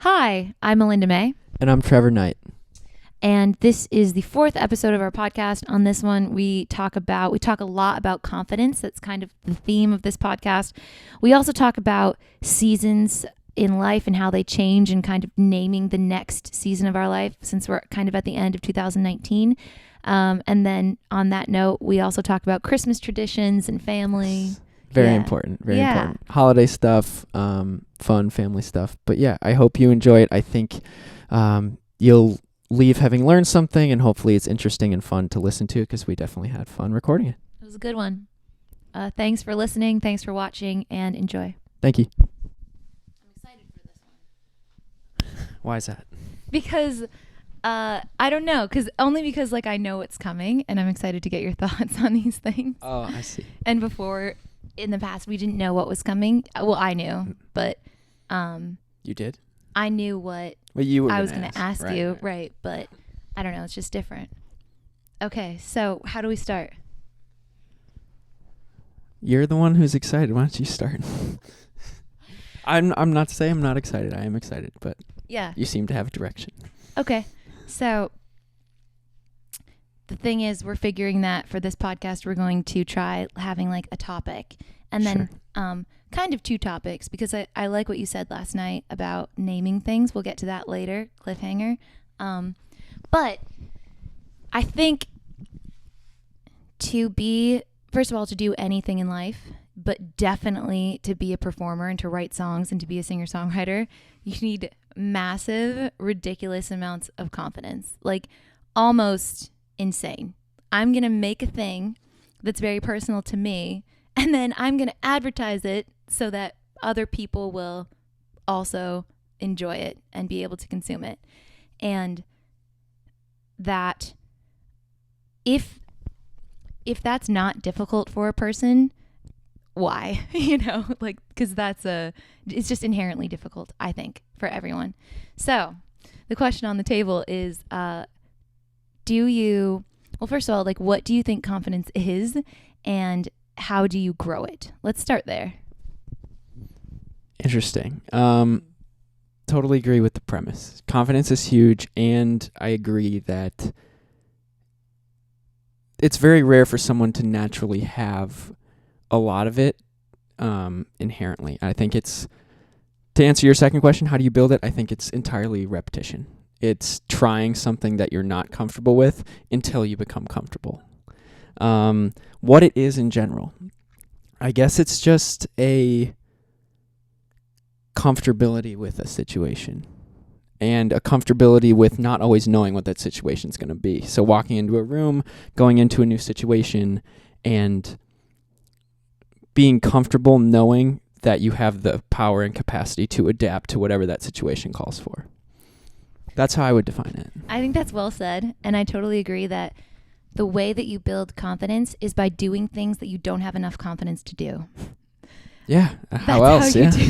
Hi, I'm Melinda May, And I'm Trevor Knight. and this is the 4th episode of our podcast. On this one, we talk a lot about confidence. That's kind of the theme of this podcast. We also talk about seasons in life and how they change and kind of naming the next season of our life since we're kind of at the end of 2019. And then on that note, we also talk about Christmas traditions and family. Very important. Very important. Holiday stuff, fun family stuff. But yeah, I hope you enjoy it. I think you'll leave having learned something, and hopefully it's interesting and fun to listen to because we definitely had fun recording it. It was a good one. Thanks for listening. Thanks for watching, and enjoy. Thank you. I'm excited for this one. Why is that? Because I don't know, because I know what's coming, and I'm excited to get your thoughts on these things. Oh, I see. And before, in the past, we didn't know what was coming. Well, I knew, but You did? I knew what I was going to ask you, right? But I don't know. It's just different. Okay, so how do we start? You're the one who's excited. Why don't you start? I'm not saying I'm not excited. I am excited, but Yeah. you seem to have a direction. Okay, so the thing is, we're figuring that for this podcast, we're going to try having like a topic, and then kind of two topics, because I like what you said last night about naming things. We'll get to that later, cliffhanger. But I think first of all, to do anything in life, but definitely to be a performer and to write songs and to be a singer-songwriter, you need massive, ridiculous amounts of confidence, like almost insane. I'm going to make a thing that's very personal to me, and then I'm going to advertise it so that other people will also enjoy it and be able to consume it. And that if that's not difficult for a person, why? Because it's just inherently difficult, I think, for everyone. So the question on the table is, first of all, what do you think confidence is, and how do you grow it? Let's start there. Interesting. Totally agree with the premise. Confidence is huge, and I agree that it's very rare for someone to naturally have a lot of it inherently. I think to answer your second question, how do you build it? I think it's entirely repetition. It's trying something that you're not comfortable with until you become comfortable. What it is in general, I guess it's just a comfortability with a situation and a comfortability with not always knowing what that situation is going to be. So walking into a room, going into a new situation, and being comfortable knowing that you have the power and capacity to adapt to whatever that situation calls for. That's how I would define it. I think that's well said, and I totally agree that the way that you build confidence is by doing things that you don't have enough confidence to do. Yeah. How else? That's how you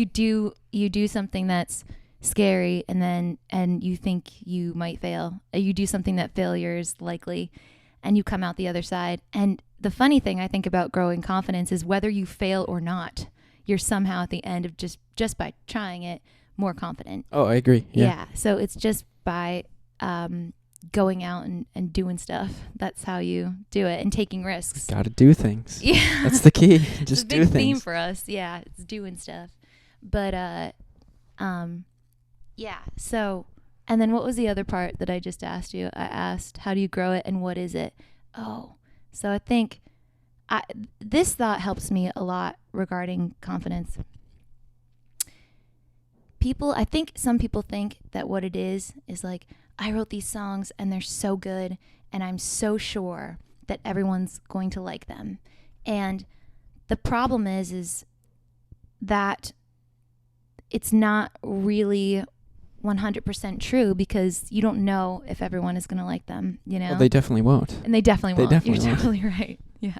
do it. You do something that's scary, and you think you might fail. You do something that failure is likely, and you come out the other side. And the funny thing I think about growing confidence is whether you fail or not, you're somehow at the end of just by trying it more confident. Oh, I agree. Yeah. So it's just by going out and doing stuff. That's how you do it, and taking risks. Got to do things. Yeah. That's the key. Just it's a do big things. theme for us. Yeah. It's doing stuff. But, yeah. So, and then what was the other part that I just asked you? I asked, how do you grow it and what is it? Oh, so I think this thought helps me a lot regarding confidence. I think some people think that what it is like, I wrote these songs and they're so good and I'm so sure that everyone's going to like them. And the problem is that it's not really 100% true, because you don't know if everyone is going to like them, Well, they definitely won't. And they definitely won't. Definitely You're won't. totally right. Yeah.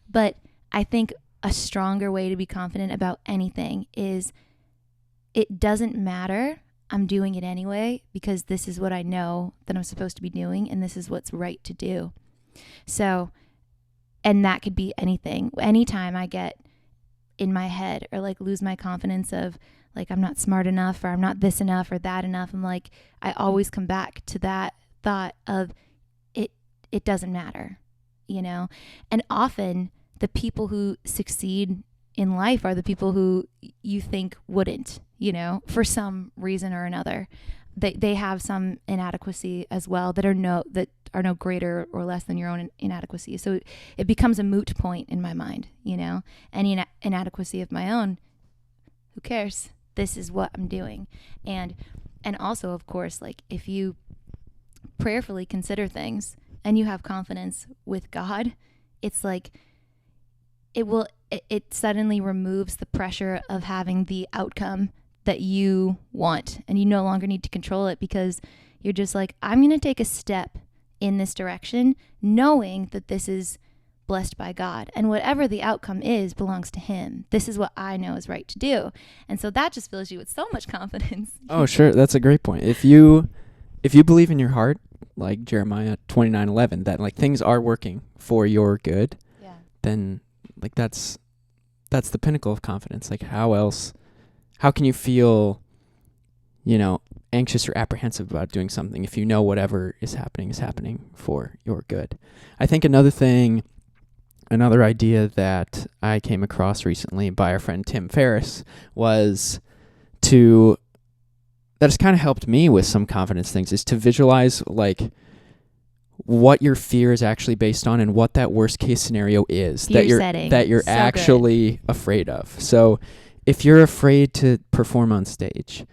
But I think a stronger way to be confident about anything is, it doesn't matter. I'm doing it anyway because this is what I know that I'm supposed to be doing, and this is what's right to do. So, and that could be anything. Anytime I get in my head, or like lose my confidence of like I'm not smart enough, or I'm not this enough or that enough. I'm like, I always come back to that thought of it doesn't matter, you know? And often the people who succeed in life are the people who you think wouldn't, you know, for some reason or another. They have some inadequacy as well that are no greater or less than your own inadequacy. So it becomes a moot point in my mind, you know? Any inadequacy of my own, who cares? This is what I'm doing. And also, of course, like if you prayerfully consider things and you have confidence with God, it's like it suddenly removes the pressure of having the outcome that you want, and you no longer need to control it, because you're just like, I'm going to take a step in this direction knowing that this is blessed by God, and whatever the outcome is belongs to him. This is what I know is right to do. And so that just fills you with so much confidence. Oh, sure. That's a great point. If you believe in your heart, like Jeremiah 29:11, that like things are working for your good, yeah, then like that's the pinnacle of confidence. Like how can you feel, you know, anxious or apprehensive about doing something if you know whatever is happening for your good? I think another idea that I came across recently by our friend Tim Ferriss that has kind of helped me with some confidence things, is to visualize like what your fear is actually based on and what that worst case scenario is that you're so actually afraid of. So if you're afraid to perform on stage,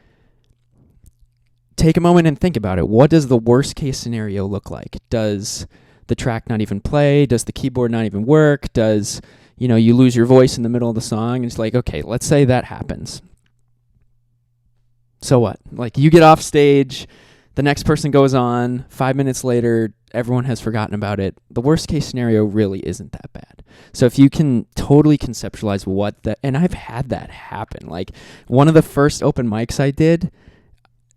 take a moment and think about it. What does the worst case scenario look like? Does the track not even play? Does the keyboard not even work? Does, you know, you lose your voice in the middle of the song? And it's like, okay, let's say that happens. So what? Like, you get off stage, the next person goes on, 5 minutes later, everyone has forgotten about it. The worst case scenario really isn't that bad. So if you can totally conceptualize and I've had that happen. Like, one of the first open mics I did,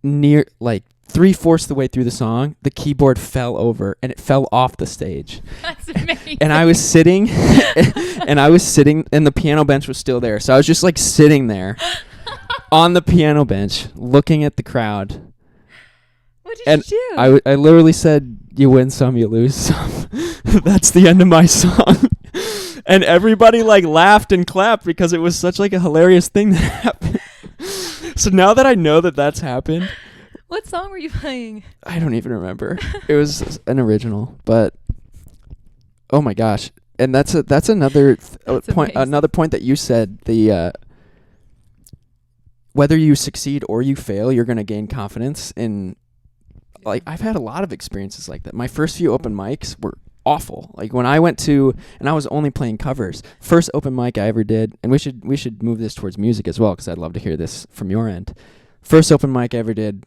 near like 3/4 the way through the song, the keyboard fell over and it fell off the stage. That's amazing. And I was sitting and the piano bench was still there. So I was just like sitting there on the piano bench looking at the crowd. What did you do? I literally said, you win some, you lose some. That's the end of my song. And everybody like laughed and clapped because it was such like a hilarious thing that happened. So now that I know that that's happened. What song were you playing? I don't even remember. It was an original, but oh my gosh. And that's another point. Another point that you said, whether you succeed or you fail, you're going to gain confidence in. Like, I've had a lot of experiences like that. My first few open mics were awful. Like, when I went to, and I was only playing covers, first open mic I ever did, and we should move this towards music as well, because I'd love to hear this from your end. First open mic I ever did,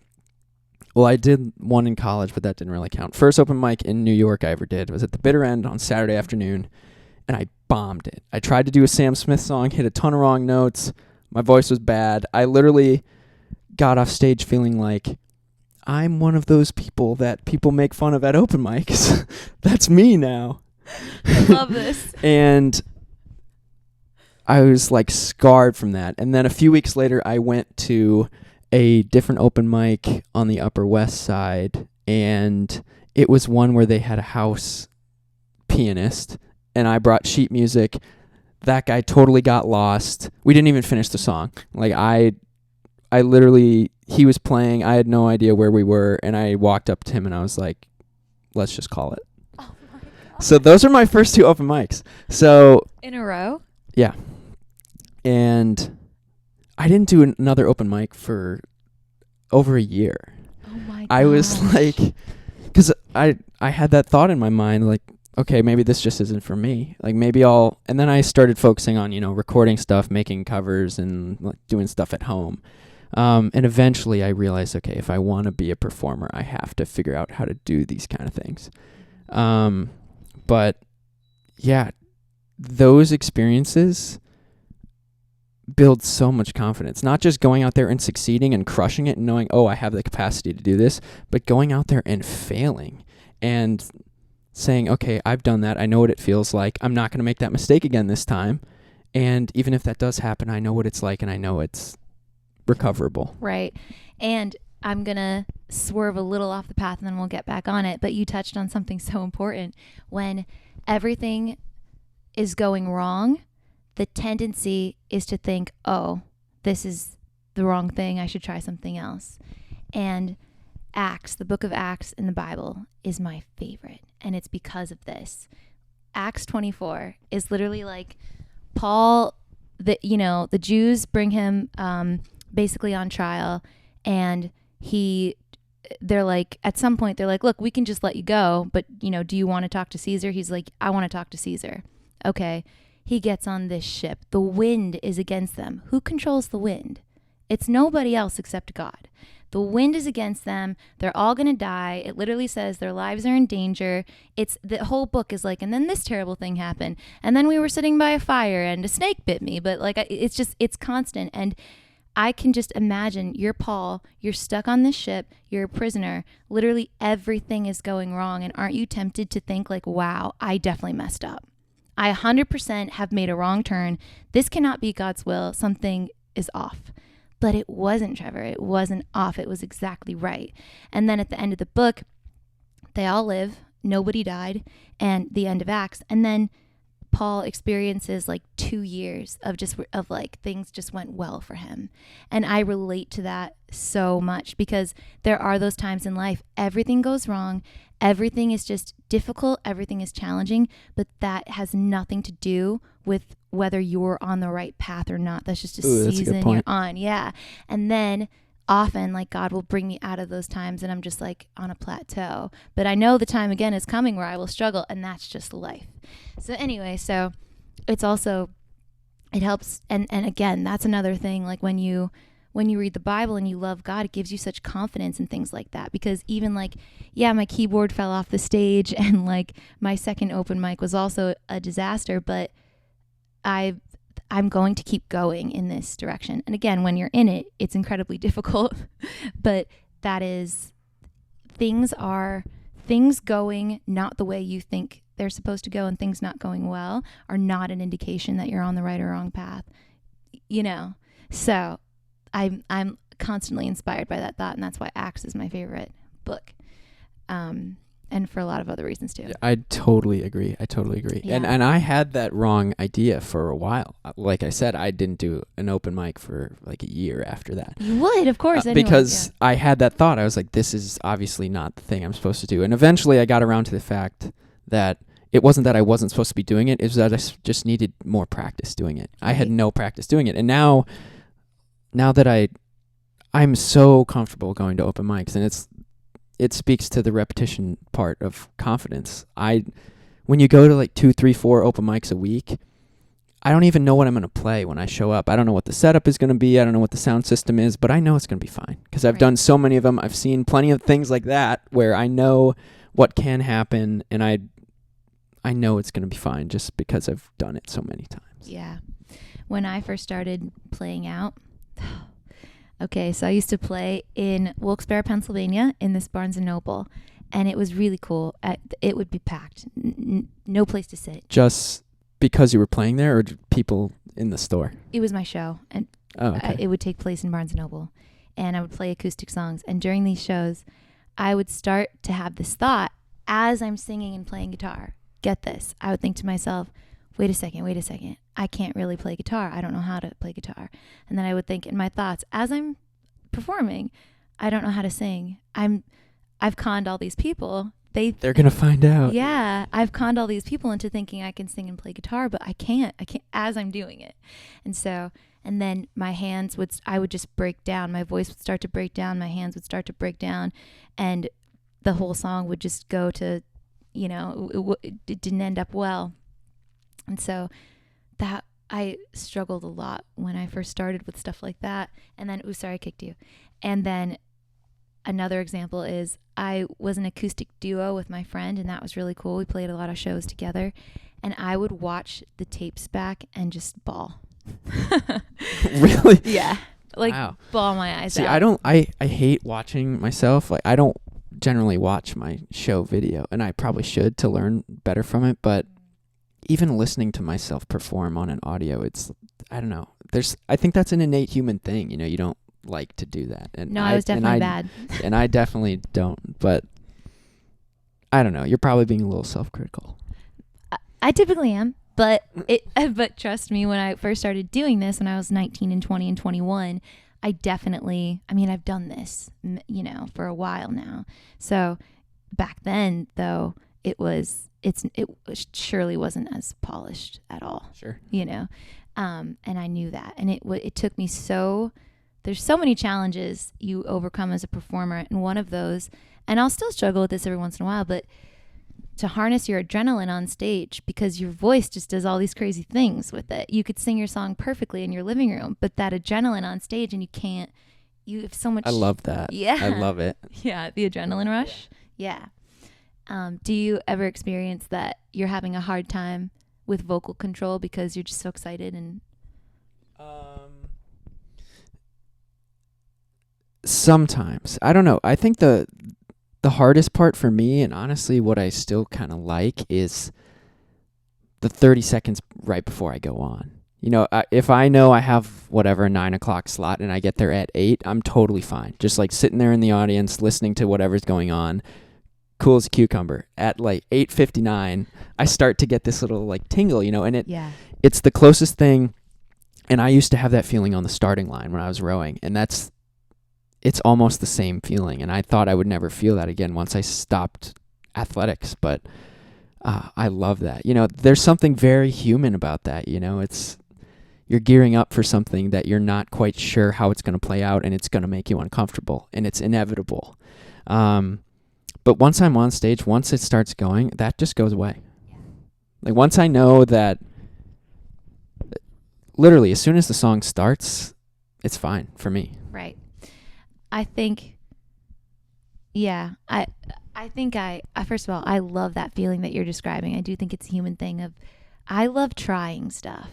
well, I did one in college, but that didn't really count. First open mic in New York I ever did was at the Bitter End on Saturday afternoon, and I bombed it. I tried to do a Sam Smith song, hit a ton of wrong notes. My voice was bad. I literally got off stage feeling like, I'm one of those people that people make fun of at open mics. That's me now. I love this. And I was like scarred from that. And then a few weeks later, I went to a different open mic on the Upper West Side. And it was one where they had a house pianist. And I brought sheet music. That guy totally got lost. We didn't even finish the song. Like, I literally, he was playing, I had no idea where we were, and I walked up to him and I was like, let's just call it. Oh my God. So those are my first two open mics. So in a row? Yeah. And I didn't do another open mic for over a year. Oh my God. I was like, because I had that thought in my mind, like, okay, maybe this just isn't for me. Like, maybe and then I started focusing on, recording stuff, making covers, and like, doing stuff at home. And eventually I realized, okay, if I want to be a performer, I have to figure out how to do these kind of things. But yeah, those experiences build so much confidence, not just going out there and succeeding and crushing it and knowing, oh, I have the capacity to do this, but going out there and failing and saying, okay, I've done that. I know what it feels like. I'm not going to make that mistake again this time. And even if that does happen, I know what it's like and I know it's recoverable. Right. And I'm going to swerve a little off the path and then we'll get back on it. But you touched on something so important. When everything is going wrong, the tendency is to think, oh, this is the wrong thing. I should try something else. And Acts, the book of Acts in the Bible, is my favorite. And it's because of this. Acts 24 is literally like Paul, the Jews bring him basically on trial, and they're like, at some point they're like, look, we can just let you go, but do you want to talk to Caesar? He's like, I want to talk to Caesar. Okay. He gets on this ship. The wind is against them. Who controls the wind? It's nobody else except God. The wind is against them. They're all going to die. It literally says their lives are in danger. The whole book is like, and then this terrible thing happened. And then we were sitting by a fire and a snake bit me. But like, it's constant. And I can just imagine you're Paul, you're stuck on this ship, you're a prisoner. Literally everything is going wrong. And aren't you tempted to think like, wow, I definitely messed up. I 100% have made a wrong turn. This cannot be God's will. Something is off. But it wasn't, Trevor. It wasn't off. It was exactly right. And then at the end of the book, they all live. Nobody died. And the end of Acts. And then Paul experiences like 2 years of like things just went well for him. And I relate to that so much because there are those times in life, everything goes wrong. Everything is just difficult. Everything is challenging, but that has nothing to do with whether you're on the right path or not. That's just a season you're on. Yeah. And then often like God will bring me out of those times and I'm just like on a plateau, but I know the time again is coming where I will struggle, and that's just life. So anyway, so it helps. And again, that's another thing. Like when you read the Bible and you love God, it gives you such confidence and things like that. Because even like, yeah, my keyboard fell off the stage and like my second open mic was also a disaster, but I'm going to keep going in this direction. And again, when you're in it, it's incredibly difficult, but that is, things going not the way you think they're supposed to go and things not going well are not an indication that you're on the right or wrong path, So I'm constantly inspired by that thought, and that's why Acts is my favorite book. And for a lot of other reasons too. I totally agree. Yeah. And I had that wrong idea for a while. Like I said, I didn't do an open mic for like a year after that. You would, of course. Anyway, because I had that thought. I was like, this is obviously not the thing I'm supposed to do. And eventually I got around to the fact that it wasn't that I wasn't supposed to be doing it. It was that I just needed more practice doing it. Right. I had no practice doing it. And now that I'm so comfortable going to open mics, and it speaks to the repetition part of confidence. When you go to like 2, 3, 4 open mics a week, I don't even know what I'm going to play when I show up. I don't know what the setup is going to be. I don't know what the sound system is, but I know it's going to be fine because I've done so many of them. I've seen plenty of things like that where I know what can happen, and I know it's going to be fine just because I've done it so many times. Yeah. When I first started playing out, okay, so I used to play in Wilkes-Barre, Pennsylvania, in this Barnes & Noble, and it was really cool. It would be packed. No place to sit. Just because you were playing there, or people in the store? It was my show, and it would take place in Barnes & Noble, and I would play acoustic songs. And during these shows, I would start to have this thought as I'm singing and playing guitar. Get this. I would think to myself, wait a second. I can't really play guitar. I don't know how to play guitar. And then I would think in my thoughts, as I'm performing, I don't know how to sing. I've conned all these people. They're going to find out. Yeah. I've conned all these people into thinking I can sing and play guitar, but I can't as I'm doing it. And then my hands I would just break down. My voice would start to break down. My hands would start to break down. And the whole song would just go to, it didn't end up well. And so that I struggled a lot when I first started with stuff like that. And then, I kicked you. And then another example is I was an acoustic duo with my friend, and that was really cool. We played a lot of shows together, and I would watch the tapes back and just bawl. Really? Yeah. Bawl my eyes out. See, I hate watching myself. Like, I don't generally watch my show video, and I probably should to learn better from it, but even listening to myself perform on an audio, it's, I don't know. I think that's an innate human thing. You know, you don't like to do that. And No, I was definitely bad. And I definitely don't. But I don't know. You're probably being a little self-critical. I typically am, but but trust me, when I first started doing this, when I was 19 and 20 and 21, I've done this, you know, for a while now. So back then, though, it surely wasn't as polished at all. Sure. You know, and I knew that, and it took me there's so many challenges you overcome as a performer, and one of those, and I'll still struggle with this every once in a while, but to harness your adrenaline on stage, because your voice just does all these crazy things with it. You could sing your song perfectly in your living room, but that adrenaline on stage, and you have so much. I love that. Yeah. I love it. Yeah. The adrenaline rush. Yeah. Do you ever experience that you're having a hard time with vocal control because you're just so excited? And sometimes. I don't know. I think the hardest part for me, and honestly what I still kind of like, is the 30 seconds right before I go on. You know, if I know I have whatever 9 o'clock slot and I get there at 8, I'm totally fine. Just like sitting there in the audience, listening to whatever's going on, cool as a cucumber. At like 8:59, I start to get this little like tingle, you know, and it's the closest thing. And I used to have that feeling on the starting line when I was rowing, and it's almost the same feeling. And I thought I would never feel that again once I stopped athletics, but I love that. You know, there's something very human about that. You know, you're gearing up for something that you're not quite sure how it's going to play out, and it's going to make you uncomfortable, and it's inevitable. But once I'm on stage, once it starts going, that just goes away. Yeah. Like once I know that, literally as soon as the song starts, it's fine for me. Right. I think, yeah, I think first of all, I love that feeling that you're describing. I do think it's a human thing I love trying stuff.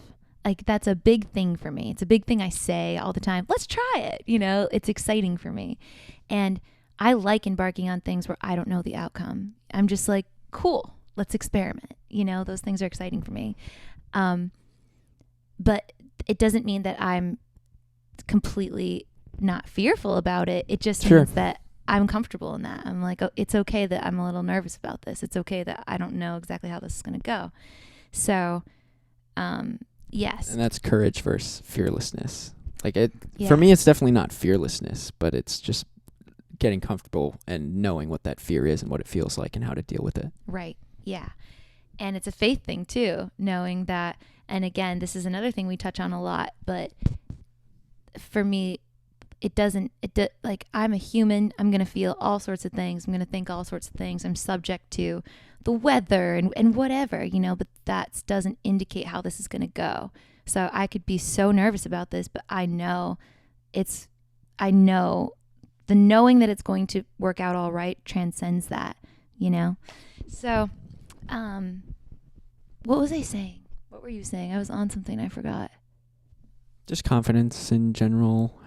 Like that's a big thing for me. It's a big thing I say all the time. Let's try it. You know, it's exciting for me. And I like embarking on things where I don't know the outcome. I'm just like, cool, let's experiment. You know, those things are exciting for me. But it doesn't mean that I'm completely not fearful about it. It just means that I'm comfortable in that. I'm like, oh, it's okay that I'm a little nervous about this. It's okay that I don't know exactly how this is going to go. So, yes. And that's courage versus fearlessness. Like for me, it's definitely not fearlessness, but it's just getting comfortable and knowing what that fear is and what it feels like and how to deal with it. Right. Yeah. And it's a faith thing too, knowing that. And again, this is another thing we touch on a lot, but for me, like I'm a human. I'm going to feel all sorts of things. I'm going to think all sorts of things. I'm subject to the weather and whatever, you know, but that doesn't indicate how this is going to go. So I could be so nervous about this, but I know the knowing that it's going to work out all right transcends that, you know? So, what was I saying? What were you saying? I was on something. I forgot. Just confidence in general,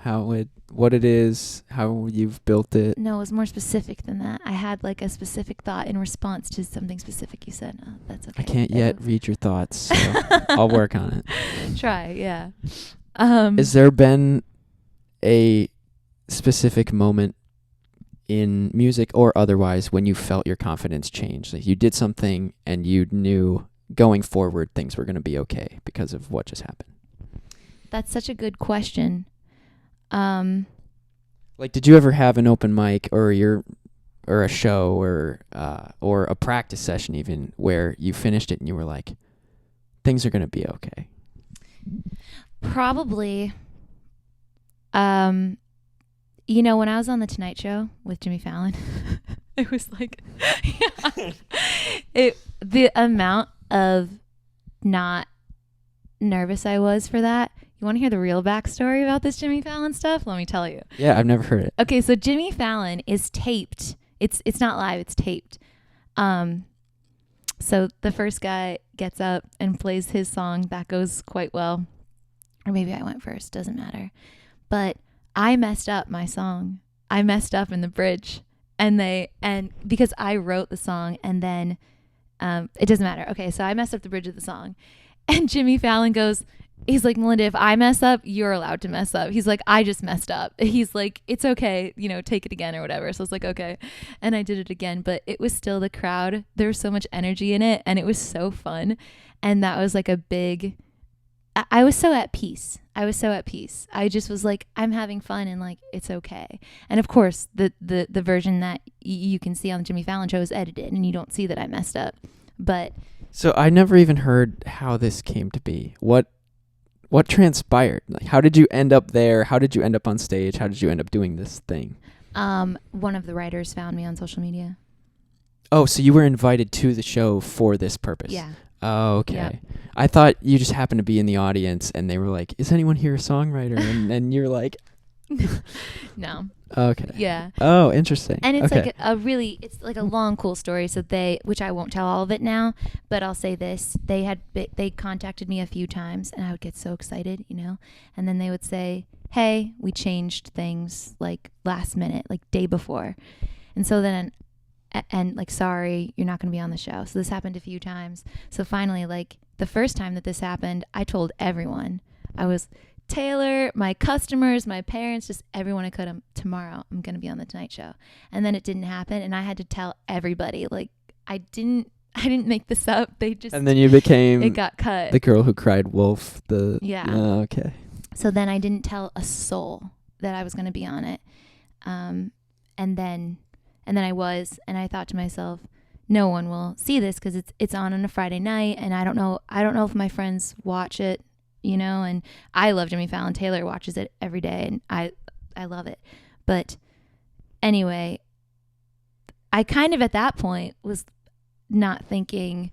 what it is, how you've built it. No, it was more specific than that. I had like a specific thought in response to something specific you said. Oh, that's okay. I can't yet read your thoughts, so I'll work on it. Try, yeah. Has there been a specific moment in music or otherwise when you felt your confidence change? Like you did something and you knew going forward things were going to be okay because of what just happened? That's such a good question. Like, did you ever have an open mic or a show or a practice session even where you finished it and you were like, things are going to be okay? Probably. You know, when I was on the Tonight Show with Jimmy Fallon, it was like, the amount of not nervous I was for that. You want to hear the real backstory about this Jimmy Fallon stuff? Let me tell you. Yeah, I've never heard it. Okay, so Jimmy Fallon is taped. It's not live, it's taped. So the first guy gets up and plays his song. That goes quite well. Or maybe I went first, doesn't matter. But I messed up my song. I messed up in the bridge. And because I wrote the song, and then It doesn't matter. Okay, so I messed up the bridge of the song. And Jimmy Fallon goes, he's like, Melinda, if I mess up, you're allowed to mess up. He's like, I just messed up. He's like, it's okay, take it again or whatever. So I was like, okay. And I did it again, but it was still the crowd. There was so much energy in it and it was so fun. And that was like I was so at peace. I just was like, I'm having fun and like, it's okay. And of course, the version that you can see on the Jimmy Fallon show is edited and you don't see that I messed up. But so I never even heard how this came to be. What transpired? Like, how did you end up there? How did you end up on stage? How did you end up doing this thing? One of the writers found me on social media. Oh, so you were invited to the show for this purpose? Yeah. Oh, okay. Yep. I thought you just happened to be in the audience and they were like, is anyone here a songwriter? and you're like... No. Okay. Yeah. Oh, interesting. And it's like it's like a long, cool story. So which I won't tell all of it now, but I'll say this. They contacted me a few times and I would get so excited, and then they would say, hey, we changed things like last minute, like day before. And so then, and like, sorry, you're not going to be on the show. So this happened a few times. So finally, like the first time that this happened, I told everyone. I was Taylor, my customers, my parents, just everyone I could. Tomorrow I'm going to be on the Tonight Show. And then it didn't happen. And I had to tell everybody, like, I didn't make this up. And then you became it got cut. The girl who cried wolf. Yeah. Oh, okay. So then I didn't tell a soul that I was going to be on it. And then I was, and I thought to myself, no one will see this because it's on a Friday night. And I don't know if my friends watch it. And I love Jimmy Fallon. Taylor watches it every day, and I love it. But anyway, I kind of at that point was not thinking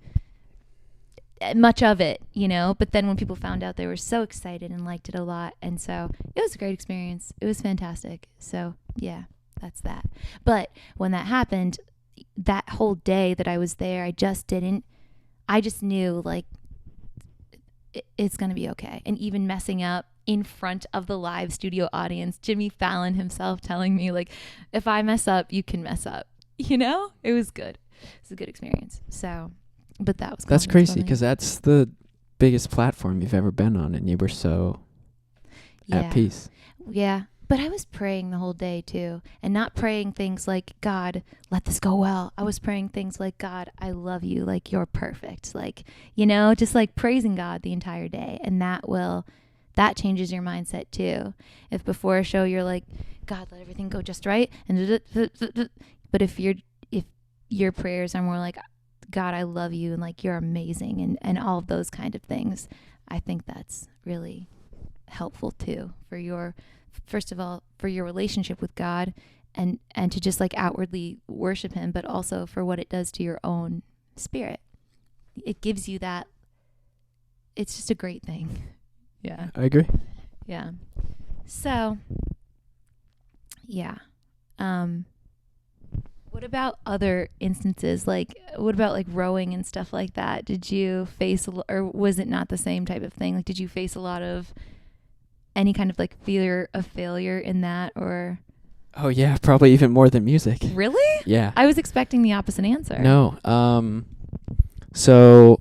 much of it, But then when people found out, they were so excited and liked it a lot. And so it was a great experience. It was fantastic. So yeah, that's that. But when that happened, that whole day that I was there, I just knew like, it's going to be okay. And even messing up in front of the live studio audience, Jimmy Fallon himself telling me, like, if I mess up, you can mess up. It was good. It's a good experience. So, but that's crazy because that's the biggest platform you've ever been on and you were so at peace. Yeah. But I was praying the whole day too, and not praying things like, God, let this go well. I was praying things like, God, I love you. Like, you're perfect. Like, just like praising God the entire day. And that changes your mindset too. If before a show you're like, God, let everything go just right. But if your prayers are more like, God, I love you. And like, you're amazing. And all of those kind of things, I think that's really helpful too first of all, for your relationship with God and to just like outwardly worship him, but also for what it does to your own spirit. It gives you that. It's just a great thing. Yeah. I agree. Yeah. So, yeah. What about other instances? Like, what about like rowing and stuff like that? Did you face, or was it not the same type of thing? Like, did you face a lot of any kind of like fear of failure in that, or? Oh yeah, probably even more than music. Really? Yeah. I was expecting the opposite answer. No. So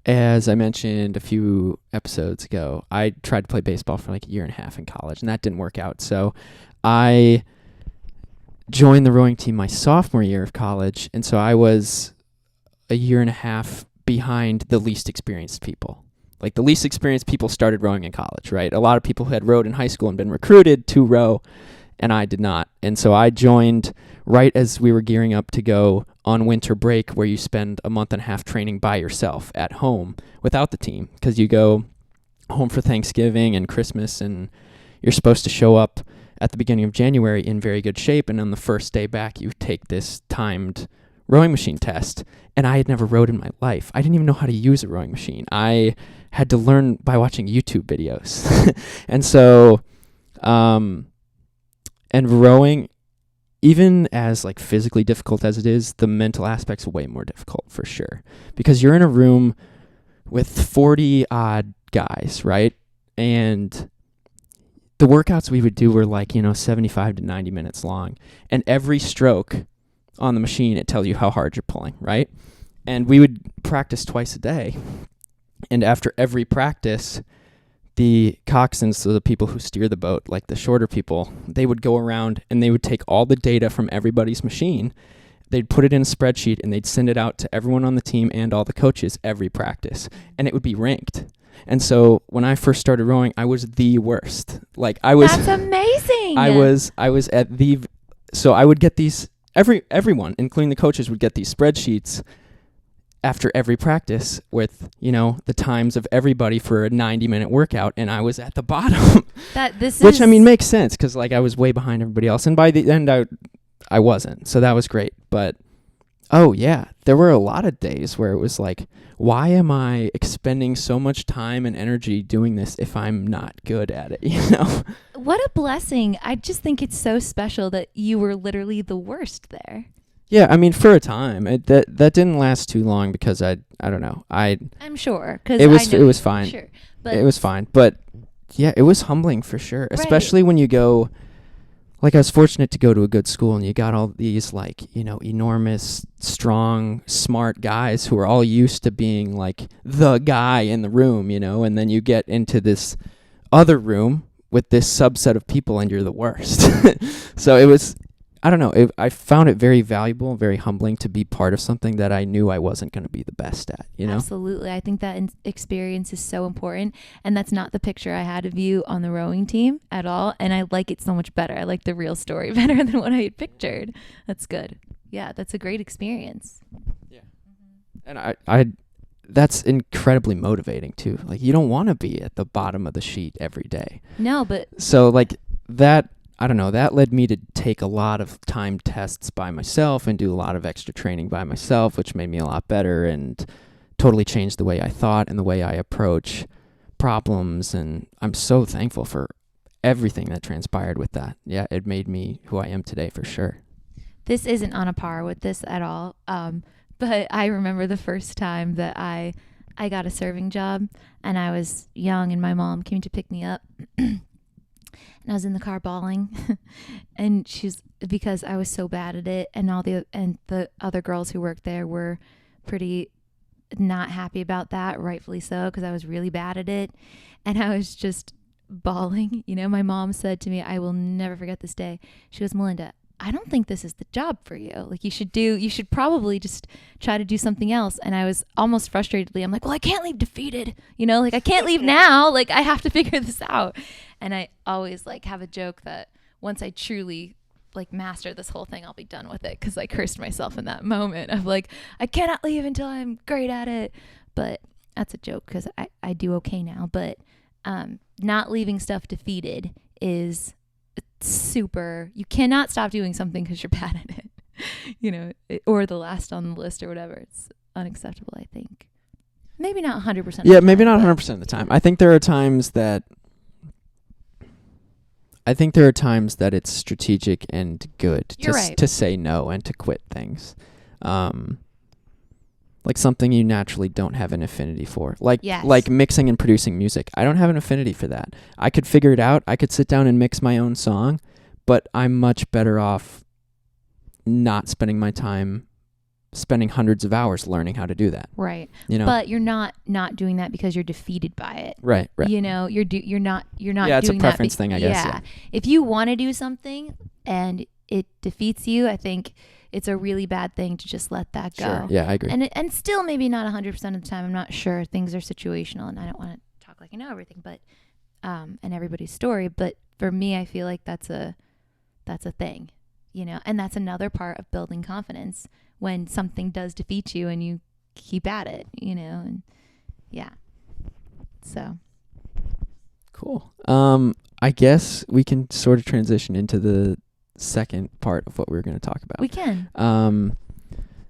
as I mentioned a few episodes ago, I tried to play baseball for like a year and a half in college, and that didn't work out. So I joined the rowing team my sophomore year of college, and so I was a year and a half behind the least experienced people. Like the least experienced people started rowing in college, right? A lot of people who had rowed in high school and been recruited to row, and I did not. And so I joined right as we were gearing up to go on winter break, where you spend a month and a half training by yourself at home without the team, because you go home for Thanksgiving and Christmas, and you're supposed to show up at the beginning of January in very good shape, and on the first day back, you take this timed rowing machine test. And I had never rowed in my life. I didn't even know how to use a rowing machine. I had to learn by watching YouTube videos. And so, and rowing, even as like physically difficult as it is, the mental aspect's way more difficult for sure. Because you're in a room with 40 odd guys, right? And the workouts we would do were like, 75 to 90 minutes long. And every stroke on the machine, it tells you how hard you're pulling, right? And we would practice twice a day. And after every practice, the coxswains, so the people who steer the boat, like the shorter people, they would go around and they would take all the data from everybody's machine. They'd put it in a spreadsheet and they'd send it out to everyone on the team and all the coaches every practice. And it would be ranked. And so when I first started rowing, I was the worst. Like I was. That's amazing. I was at the. So I would get these. Everyone, including the coaches, would get these spreadsheets after every practice with, the times of everybody for a 90-minute workout, and I was at the bottom. Which I mean makes sense because like I was way behind everybody else, and by the end I wasn't. So that was great. But oh yeah, there were a lot of days where it was like, why am I expending so much time and energy doing this if I'm not good at it? What a blessing. I just think it's so special that you were literally the worst there. Yeah, I mean, for a time, that didn't last too long because I don't know. I'm sure because it was fine. Sure, but it was fine, but yeah, it was humbling for sure, especially when you go. Like I was fortunate to go to a good school, and you got all these like enormous, strong, smart guys who are all used to being like the guy in the room, and then you get into this other room with this subset of people, and you're the worst. So it was. I don't know. I found it very valuable, very humbling to be part of something that I knew I wasn't going to be the best at, Absolutely. I think that experience is so important. And that's not the picture I had of you on the rowing team at all. And I like it so much better. I like the real story better than what I had pictured. That's good. Yeah, that's a great experience. Yeah. And I that's incredibly motivating too. Like you don't want to be at the bottom of the sheet every day. No, but. So like that. I don't know, that led me to take a lot of timed tests by myself and do a lot of extra training by myself, which made me a lot better and totally changed the way I thought and the way I approach problems. And I'm so thankful for everything that transpired with that. Yeah, it made me who I am today for sure. This isn't on a par with this at all. But I remember the first time that I got a serving job and I was young and my mom came to pick me up. And I was in the car bawling, and because I was so bad at it, and the other girls who worked there were pretty not happy about that, rightfully so, because I was really bad at it, and I was just bawling. My mom said to me, I will never forget this day. She goes, Melinda, I don't think this is the job for you. Like you should probably just try to do something else. And I was almost frustratedly, I'm like, well, I can't leave defeated, like I can't leave now. Like I have to figure this out. And I always like have a joke that once I truly like master this whole thing, I'll be done with it. Cause I cursed myself in that moment of like, I cannot leave until I'm great at it. But that's a joke cause I do okay now. But not leaving stuff defeated is super. You cannot stop doing something because you're bad at it, or the last on the list or whatever. It's unacceptable, I think. Maybe not 100%. Yeah, maybe not 100% of the time. I think there are times that it's strategic and good to say no and to quit things. Like something you naturally don't have an affinity for. Like mixing and producing music. I don't have an affinity for that. I could figure it out. I could sit down and mix my own song, but I'm much better off not spending my time spending hundreds of hours learning how to do that. Right. But you're not doing that because you're defeated by it. Right. You're not yeah, doing it's a preference thing, I guess. Yeah. If you want to do something and it defeats you, I think it's a really bad thing to just let that go. Sure. Yeah, I agree. And still maybe not 100% of the time. I'm not sure. Things are situational and I don't want to talk like I know everything, but and everybody's story. But for me, I feel like that's a thing, and that's another part of building confidence when something does defeat you and you keep at it, and yeah. So. Cool. I guess we can sort of transition into the second part of what we're going to talk about. We can.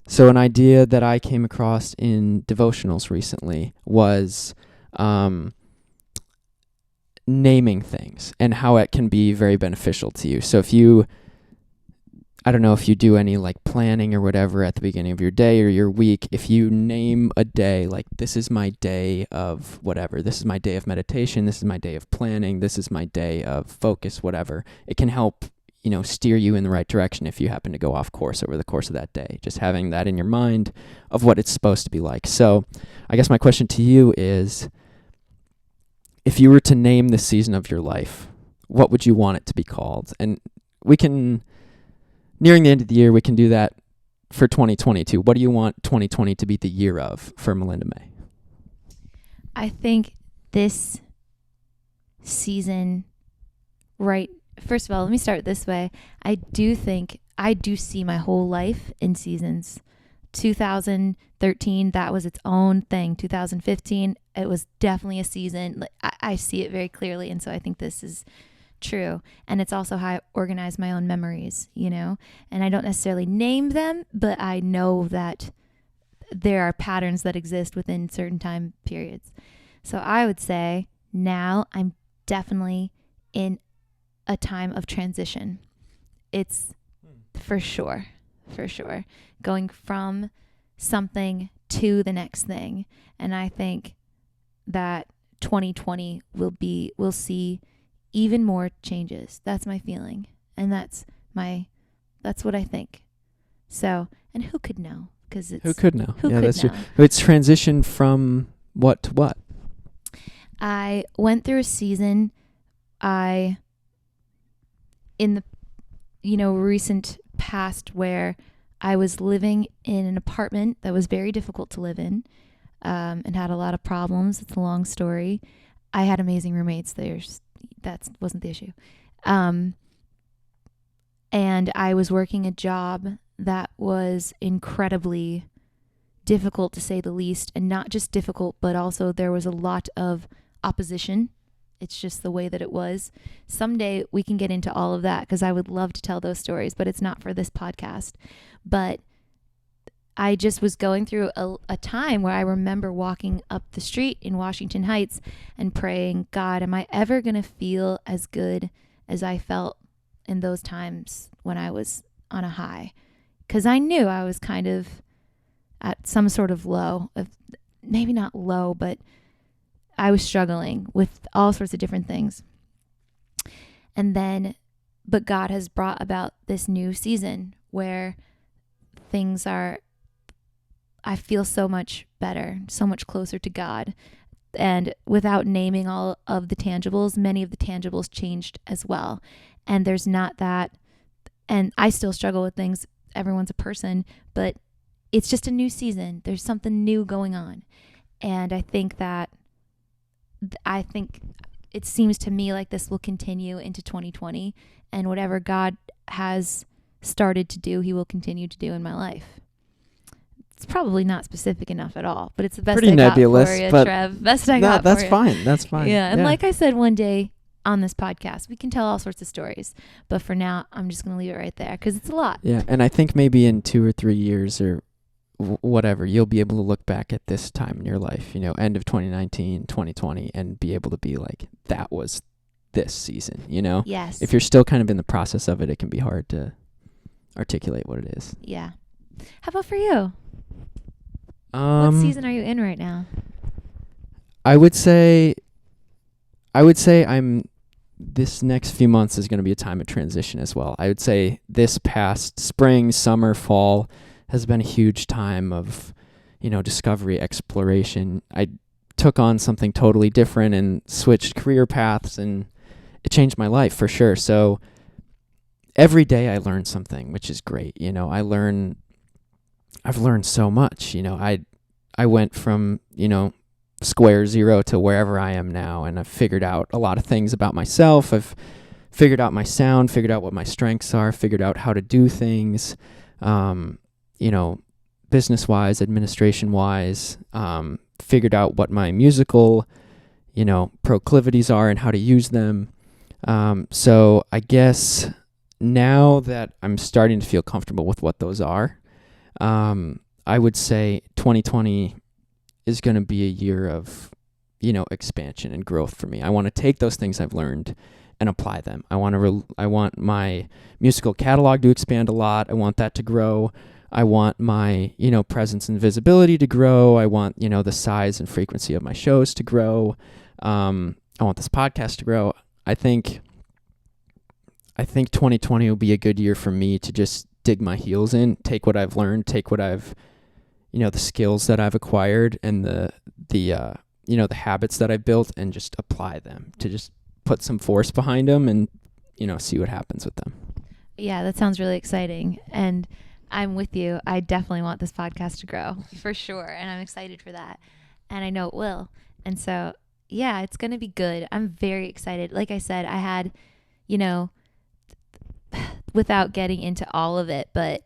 So an idea that I came across in devotionals recently was naming things and how it can be very beneficial to you. So I don't know if you do any like planning or whatever at the beginning of your day or your week, if you name a day, like this is my day of whatever, this is my day of meditation, this is my day of planning, this is my day of focus, whatever, it can help steer you in the right direction if you happen to go off course over the course of that day. Just having that in your mind of what it's supposed to be like. So I guess my question to you is, if you were to name this season of your life, what would you want it to be called? And we can, nearing the end of the year, we can do that for 2022. What do you want 2020 to be the year of for Melinda May? I think this season, right, first of all, let me start this way. I do see my whole life in seasons. 2013, that was its own thing. 2015, it was definitely a season. I see it very clearly, and so I think this is true. And it's also how I organize my own memories, and I don't necessarily name them, but I know that there are patterns that exist within certain time periods. So I would say now I'm definitely in a time of transition. It's for sure going from something to the next thing. And I think that 2020 we'll see even more changes. That's my feeling. And that's what I think. So, and who could know? Because who could know? Who could that's know? True. It's transition from what to what? I went through a season. In the recent past, where I was living in an apartment that was very difficult to live in, and had a lot of problems. It's a long story. I had amazing roommates. That wasn't the issue. And I was working a job that was incredibly difficult, to say the least, and not just difficult, but also there was a lot of opposition. It's just the way that it was. Someday we can get into all of that, because I would love to tell those stories, but it's not for this podcast. But I just was going through a time where I remember walking up the street in Washington Heights and praying, God, am I ever going to feel as good as I felt in those times when I was on a high? Because I knew I was kind of at some sort of low, maybe not low, but I was struggling with all sorts of different things. But God has brought about this new season where I feel so much better, so much closer to God. And without naming all of the tangibles, many of the tangibles changed as well. And there's not that, and I still struggle with things. Everyone's a person, but it's just a new season. There's something new going on. And I think it seems to me like this will continue into 2020, and whatever God has started to do, he will continue to do in my life. It's probably not specific enough at all, but it's the best Pretty I nebulous, got for you, but Trev. Best I got for you. That's fine. Yeah, and like I said one day on this podcast, we can tell all sorts of stories, but for now, I'm just going to leave it right there, because it's a lot. Yeah, and I think maybe in 2 or 3 years or whatever, you'll be able to look back at this time in your life, end of 2019, 2020, and be able to be like, that was this season, Yes. If you're still kind of in the process of it, it can be hard to articulate what it is. Yeah. How about for you? What season are you in right now? I would say this next few months is going to be a time of transition as well. I would say this past spring, summer, fall has been a huge time of, discovery, exploration. I took on something totally different and switched career paths, and it changed my life for sure. So every day I learn something, which is great. I've learned so much. I went from, square zero to wherever I am now, and I've figured out a lot of things about myself. I've figured out my sound, figured out what my strengths are, figured out how to do things, business-wise, administration-wise, figured out what my musical, proclivities are and how to use them. So I guess now that I'm starting to feel comfortable with what those are, I would say 2020 is going to be a year of, expansion and growth for me. I want to take those things I've learned and apply them. I want my musical catalog to expand a lot. I want that to grow. I want my, presence and visibility to grow. I want, the size and frequency of my shows to grow. I want this podcast to grow. I think I think 2020 will be a good year for me to just dig my heels in, take what I've learned, take what I've, the skills that I've acquired and the habits that I've built, and just apply them, to just put some force behind them and, see what happens with them. Yeah, that sounds really exciting. And I'm with you. I definitely want this podcast to grow for sure. And I'm excited for that. And I know it will. And so, yeah, it's going to be good. I'm very excited. Like I said, I had, without getting into all of it, but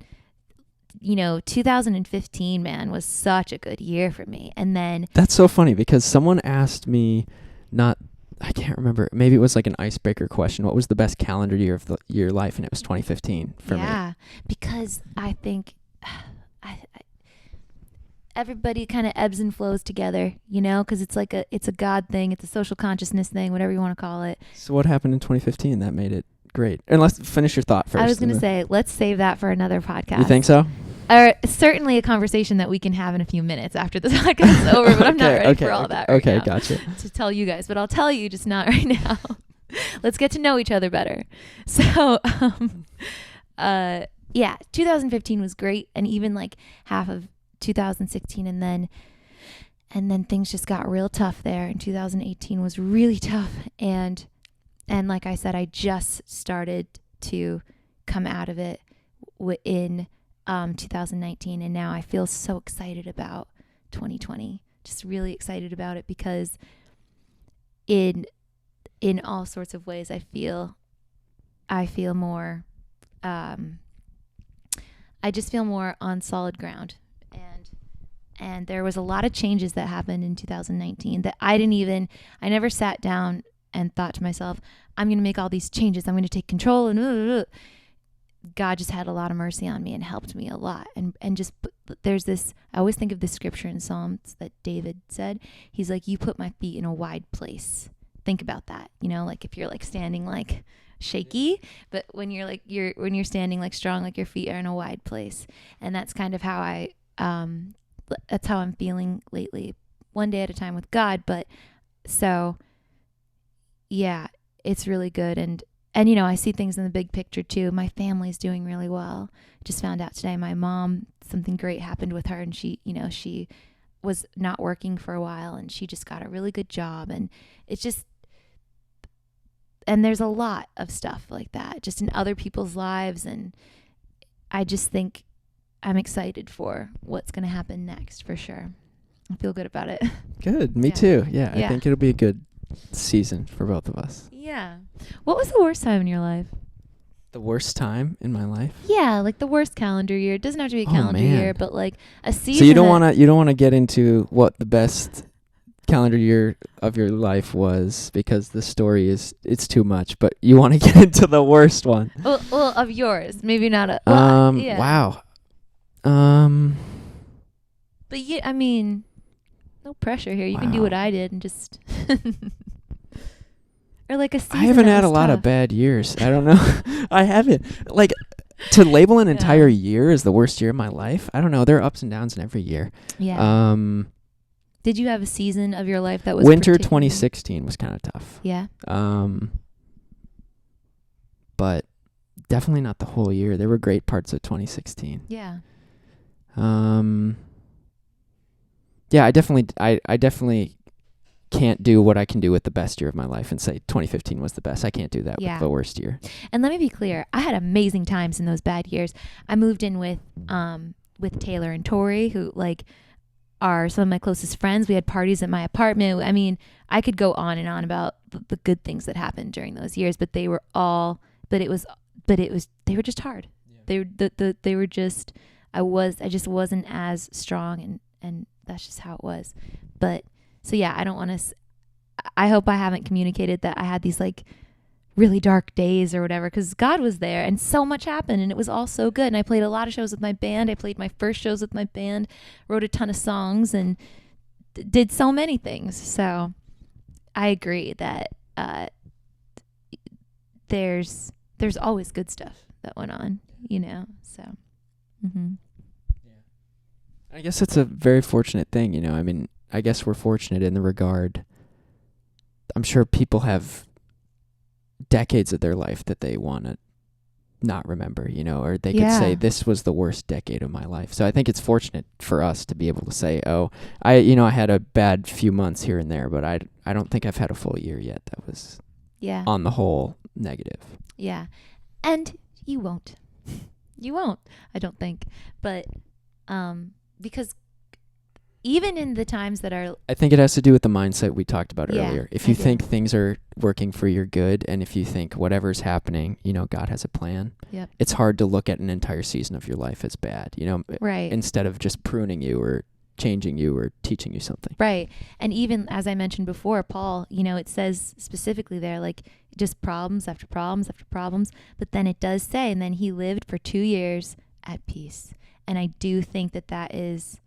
2015, man, was such a good year for me. And then that's so funny because someone asked me, I can't remember, maybe it was like an icebreaker question, what was the best calendar year of your life? And it was 2015 for me. Yeah, because I think everybody kind of ebbs and flows together, because it's like it's a God thing, it's a social consciousness thing, whatever you want to call it. So what happened in 2015 that made it great? And let's finish your thought first. I was going to say, let's save that for another podcast. You think so? Or certainly a conversation that we can have in a few minutes after this podcast is over, but I'm not ready for all that right now. Gotcha. To tell you guys, but I'll tell you, just not right now. Let's get to know each other better. So, 2015 was great, and even like half of 2016, and then things just got real tough there, and 2018 was really tough, and like I said, I just started to come out of it in 2019, and now I feel so excited about 2020. Just really excited about it because in all sorts of ways I feel more I just feel more on solid ground, and there was a lot of changes that happened in 2019 that I never sat down and thought to myself, I'm going to make all these changes, I'm going to take control, and God just had a lot of mercy on me and helped me a lot. And just there's this, I always think of this scripture in Psalms that David said. He's like, you put my feet in a wide place. Think about that. Like if you're like standing like shaky, but when you're standing like strong, like your feet are in a wide place. And that's kind of how that's how I'm feeling lately, one day at a time with God. But so yeah, it's really good. And I see things in the big picture too. My family's doing really well. Just found out today, my mom, something great happened with her, and she was not working for a while, and she just got a really good job. And it's just, and there's a lot of stuff like that just in other people's lives. And I just think I'm excited for what's going to happen next for sure. I feel good about it. Good. Me too. Yeah. I think it'll be a good season for both of us. Yeah. What was the worst time in your life? The worst time in my life? Yeah, like the worst calendar year. It doesn't have to be a calendar year, but like a season. So you don't want to get into what the best calendar year of your life was, because the story it's too much, but you want to get into the worst one. Well, of yours, maybe not a yeah. Wow. But yeah, I mean, no pressure here. You can do what I did and just or like a season. I haven't had a lot of bad years. I don't know. I haven't. Like, to label an entire year as the worst year of my life, I don't know. There are ups and downs in every year. Yeah. Did you have a season of your life that was winter 2016 was kind of tough. Yeah. But definitely not the whole year. There were great parts of 2016. Yeah. Yeah, I definitely can't do what I can do with the best year of my life and say 2015 was the best. I can't do that with the worst year. And let me be clear. I had amazing times in those bad years. I moved in with Taylor and Tori, who like are some of my closest friends. We had parties at my apartment. I mean, I could go on and on about the good things that happened during those years, but they were they were just hard. Yeah. They were just, I just wasn't as strong, and that's just how it was. But so yeah, I hope I haven't communicated that I had these like really dark days or whatever, because God was there and so much happened and it was all so good. And I played a lot of shows with my band. I played my first shows with my band, wrote a ton of songs, and did so many things. So I agree that there's always good stuff that went on, so. Mm-hmm. I guess it's a very fortunate thing, I mean, I guess we're fortunate in the regard. I'm sure people have decades of their life that they want to not remember, or they could say this was the worst decade of my life. So I think it's fortunate for us to be able to say, oh, I had a bad few months here and there, but I don't think I've had a full year yet that was on the whole negative. Yeah. And you won't. You won't, I don't think. But because even in the times that are... I think it has to do with the mindset we talked about Yeah, earlier. If you think things are working for your good, and if you think whatever's happening, God has a plan, Yep. it's hard to look at an entire season of your life as bad, Right. instead of just pruning you or changing you or teaching you something. Right. And even as I mentioned before, Paul, it says specifically there, like just problems after problems after problems. But then it does say, and then he lived for 2 years at peace. And I do think that is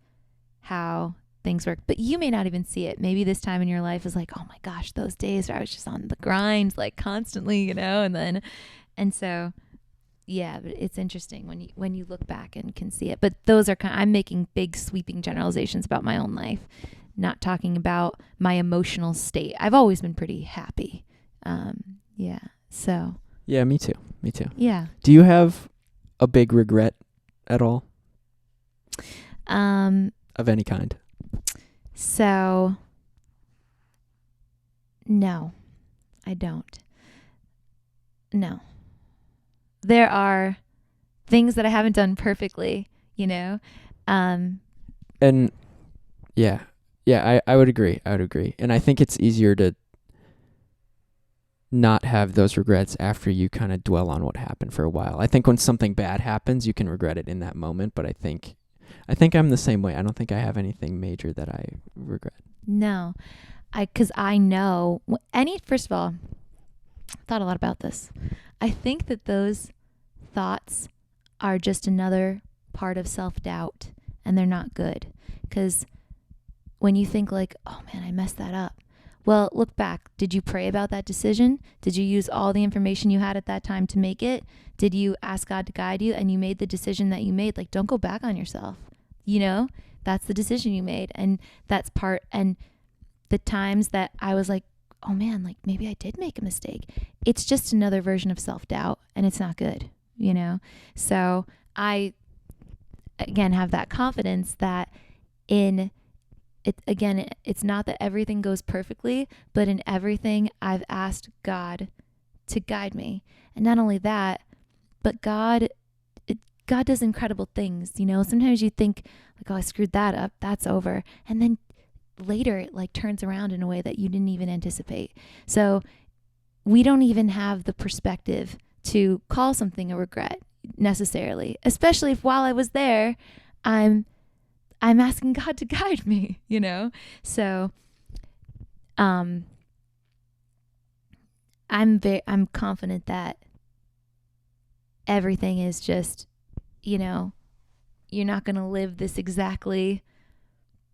how things work. But you may not even see it. Maybe this time in your life is like, oh my gosh, those days where I was just on the grind, like constantly, and so yeah, but it's interesting when you look back and can see it. But those are I'm making big sweeping generalizations about my own life, not talking about my emotional state. I've always been pretty happy. Yeah. So. Yeah, me too. Yeah. Do you have a big regret at all? Of any kind? So, no, I don't. No. There are things that I haven't done perfectly, And I would agree. And I think it's easier to not have those regrets after you kind of dwell on what happened for a while. I think when something bad happens, you can regret it in that moment, but I think I'm the same way. I don't think I have anything major that I regret. No, because I know first of all, I thought a lot about this. I think that those thoughts are just another part of self-doubt, and they're not good. Because when you think like, oh man, I messed that up. Well, look back. Did you pray about that decision? Did you use all the information you had at that time to make it? Did you ask God to guide you and you made the decision that you made? Like, don't go back on yourself. That's the decision you made. And that's and the times that I was like, oh man, like maybe I did make a mistake. It's just another version of self-doubt, and it's not good, So I, again, have that confidence that it's not that everything goes perfectly, but in everything I've asked God to guide me. And not only that, but God does incredible things. Sometimes you think like, oh, I screwed that up, that's over. And then later it like turns around in a way that you didn't even anticipate. So we don't even have the perspective to call something a regret necessarily, especially if while I was there, I'm asking God to guide me, So, I'm confident that everything is just, you're not going to live this exactly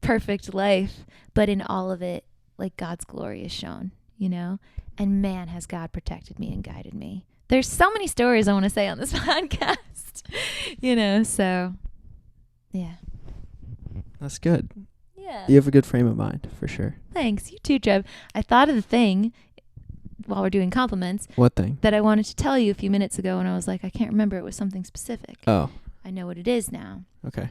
perfect life, but in all of it, like God's glory is shown, and man, has God protected me and guided me. There's so many stories I want to say on this podcast, so yeah. That's good. Yeah. You have a good frame of mind, for sure. Thanks. You too, Trev. I thought of the thing while we're doing compliments. What thing? That I wanted to tell you a few minutes ago, and I was like, I can't remember. It was something specific. Oh. I know what it is now. Okay.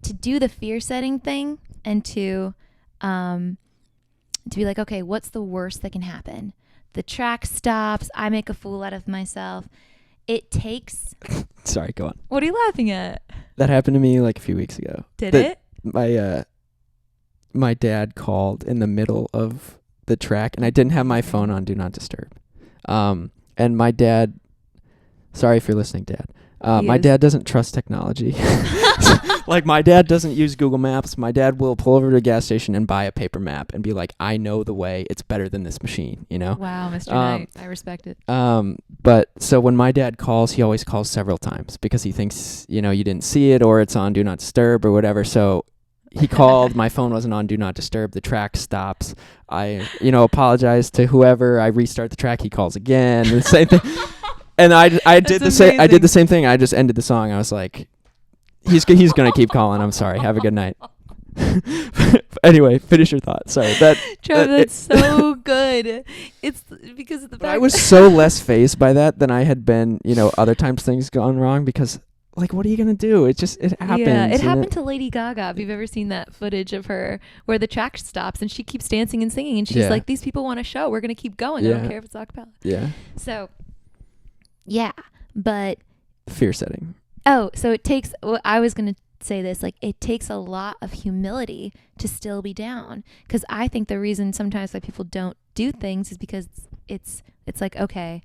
To do the fear setting thing and to be like, okay, what's the worst that can happen? The track stops. I make a fool out of myself. It takes... Sorry, go on. What are you laughing at? That happened to me like a few weeks ago. Did it? My dad called in the middle of the track, and I didn't have my phone on Do Not Disturb. And my dad... Sorry if you're listening, Dad. My dad doesn't trust technology. Like, my dad doesn't use Google Maps. My dad will pull over to a gas station and buy a paper map and be like, I know the way. It's better than this machine, Wow, Mr. Knight. I respect it. But so when my dad calls, he always calls several times because he thinks, you didn't see it or it's on Do Not Disturb or whatever. So he called. My phone wasn't on Do Not Disturb. The track stops. I, apologize to whoever. I restart the track. He calls again. The same thing. And I did the same. I did the same thing. I just ended the song. I was like, he's gonna keep calling. I'm sorry. Have a good night. Anyway, finish your thought. Sorry. Trevor, that's so good. It's because of the fact I was so less fazed by that than I had been, other times things gone wrong because, like, what are you going to do? It happens. Yeah, it happened to Lady Gaga. If you've ever seen that footage of her where the track stops and she keeps dancing and singing and she's like, these people want a show. We're going to keep going. I don't care if it's a cappella. Yeah. So, yeah, but... Fear setting. Oh, so it takes... Well, I was going to say this, like, it takes a lot of humility to still be down, because I think the reason sometimes why people don't do things is because it's like, okay,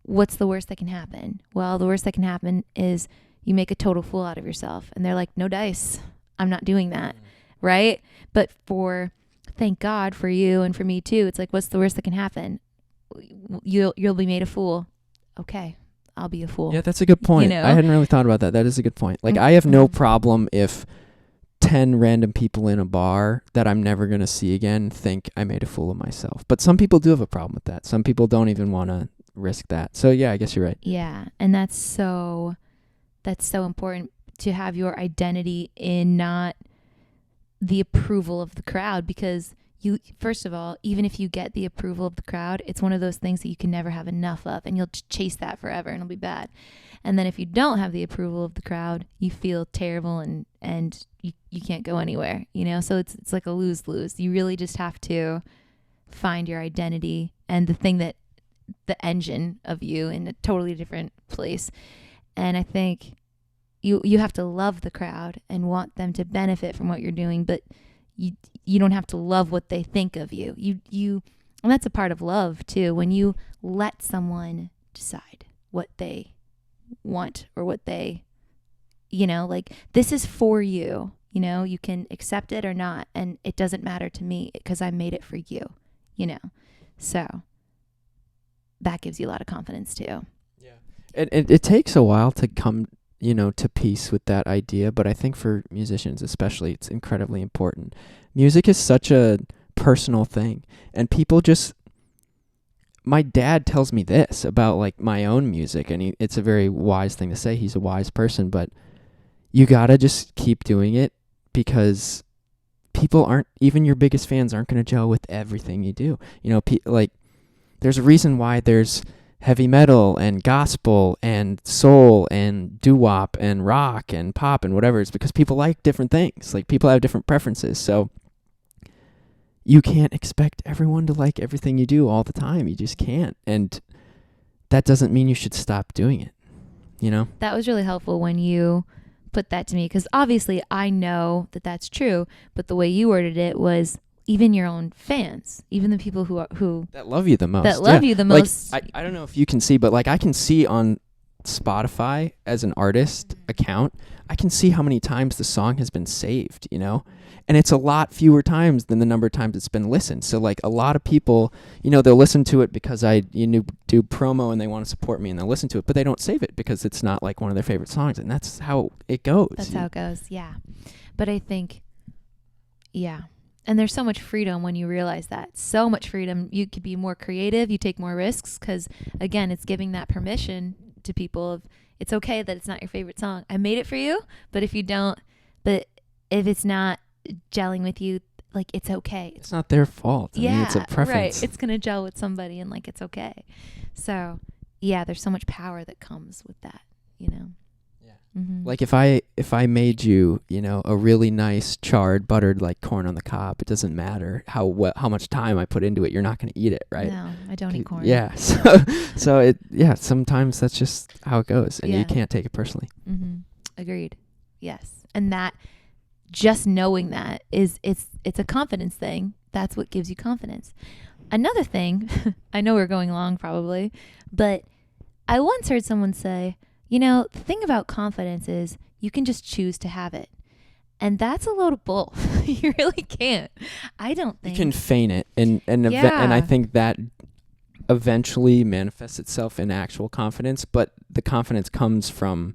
what's the worst that can happen? Well, the worst that can happen is you make a total fool out of yourself, and they're like, no dice, I'm not doing that, right? But thank God for you and for me too, it's like, what's the worst that can happen? You'll be made a fool. Okay, I'll be a fool. Yeah, that's a good point. I hadn't really thought about that. That is a good point. Like, I have no problem if 10 random people in a bar that I'm never going to see again think I made a fool of myself. But some people do have a problem with that. Some people don't even want to risk that. So, yeah, I guess you're right. Yeah, and that's so important to have your identity in not the approval of the crowd, because you, first of all, even if you get the approval of the crowd, it's one of those things that you can never have enough of, and you'll chase that forever and it'll be bad. And then if you don't have the approval of the crowd, you feel terrible and you can't go anywhere, So it's like a lose-lose. You really just have to find your identity and the engine of you in a totally different place. And I think you have to love the crowd and want them to benefit from what you're doing, but you don't have to love what they think of you. And that's a part of love too, when you let someone decide what they want or what they, like, this is for you, you can accept it or not, and it doesn't matter to me because I made it for you, so that gives you a lot of confidence too. Yeah. It takes a while to come to peace with that idea, but I think for musicians especially, it's incredibly important. Music is such a personal thing, and people my dad tells me this about, like, my own music, and it's a very wise thing to say. He's a wise person, but you gotta just keep doing it, because even your biggest fans aren't going to gel with everything you do. There's a reason why there's heavy metal and gospel and soul and doo-wop and rock and pop and whatever. It's because people like different things. Like, people have different preferences. So you can't expect everyone to like everything you do all the time. You just can't. And that doesn't mean you should stop doing it, That was really helpful when you put that to me, because obviously I know that that's true, but the way you worded it was even your own fans, even the people who that love you the most. Like, I don't know if you can see, but, like, I can see on Spotify as an artist account, I can see how many times the song has been saved, and it's a lot fewer times than the number of times it's been listened. So, like, a lot of people, they'll listen to it because I do promo and they want to support me, and they'll listen to it, but they don't save it because it's not, like, one of their favorite songs, and that's how it goes. That's how it goes. Yeah. But I think, yeah. And there's so much freedom when you realize that. So much freedom. You could be more creative. You take more risks because, again, it's giving that permission to people of, it's okay that it's not your favorite song. I made it for you, but if it's not gelling with you, like, it's okay. It's not their fault. I mean, it's a preference. Right. It's going to gel with somebody, and, like, it's okay. So, yeah, there's so much power that comes with that, Yeah. Mm-hmm. Like, if I made you, a really nice charred buttered, like, corn on the cob, it doesn't matter how much time I put into it. You're not going to eat it, right? No, I don't eat corn. Yeah. So sometimes that's just how it goes, and you can't take it personally. Mm-hmm. Agreed. Yes. And that, just knowing that it's a confidence thing. That's what gives you confidence. Another thing, I know we're going long probably, but I once heard someone say, the thing about confidence is you can just choose to have it. And that's a load of bull. You really can't. I don't think. You can feign it. And I think that eventually manifests itself in actual confidence, but the confidence comes from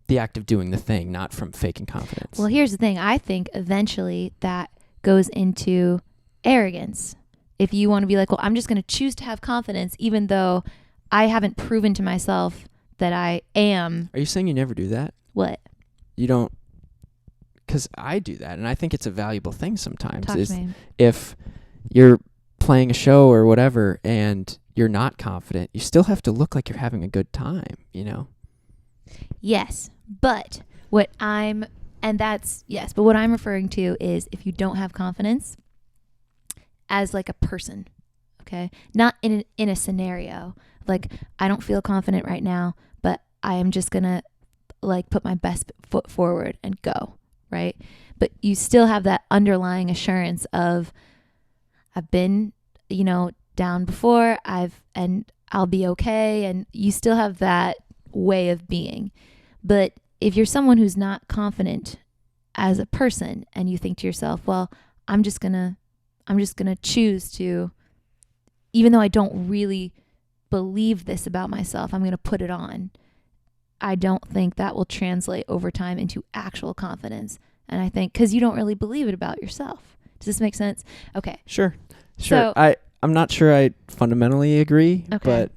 the act of doing the thing, not from faking confidence. Well, here's the thing. I think eventually that goes into arrogance. If you want to be like, well, I'm just going to choose to have confidence, even though I haven't proven to myself that I am. Are you saying you never do that? What? You don't because I do that, and I think it's a valuable thing sometimes. Talk Is to me. if you're playing a show or whatever and you're not confident, you still have to look like you're having a good time, Yes, but what I'm referring to is if you don't have confidence as like a person, okay? Not in a scenario. Like, I don't feel confident right now, but I am just going to like put my best foot forward and go, right? But you still have that underlying assurance of I've been, down before, and I'll be okay, and you still have that way of being. But if you're someone who's not confident as a person and you think to yourself, well, I'm just going to choose to, even though I don't really believe this about myself, I'm going to put it on. I don't think that will translate over time into actual confidence. And I think because you don't really believe it about yourself. Does this make sense? Okay. Sure. So, I'm not sure I fundamentally agree, okay.